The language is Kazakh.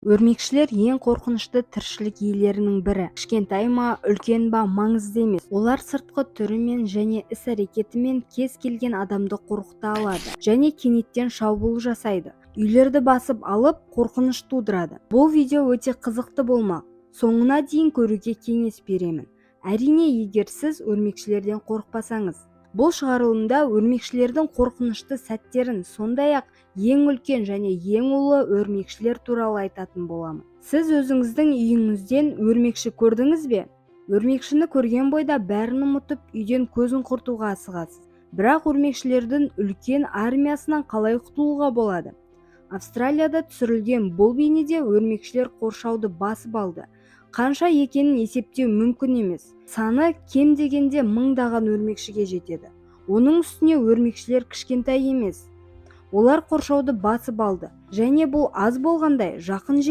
Өрмекшілер ең қорқынышты тіршілік иелерінің бірі. Кішкентай ма, үлкен ба маңызды емес. Олар сыртқы түрімен және іс-әрекетімен кез келген адамды қорқыта алады және кенеттен шабуыл жасайды. Үйлерді басып алып, қорқыныш тудырады. Бұл видео өте қызықты болмақ. Соңына дейін көруге кеңес беремін. Әрине, егер сіз өрмекшілерден қорықпасаңыз. Бұл шығарылымда өрмекшілердің қорқынышты сәттерін, сондай-ақ ең үлкен және ең ұлы өрмекшілер туралы айтатын боламын. Сіз өзіңіздің үйіңізден өрмекші көрдіңіз бе? Өрмекшіні көрген бойда бәрін ұмытып, үйден көзін құртуға асығасыз. Бірақ өрмекшілердің үлкен армиясынан қалай құтылуға болады? Австралияда түсірілген бұл бейнеде өрмекшілер қоршауды басып алды. Қанша екенін есептеу мүмкін емес. Саны кем дегенде мыңдаған өрмекшіге жетеді. Оның үстіне өрмекшілер кішкентай емес. Олар қоршауды басып алды және бұл аз болғандай жақын жер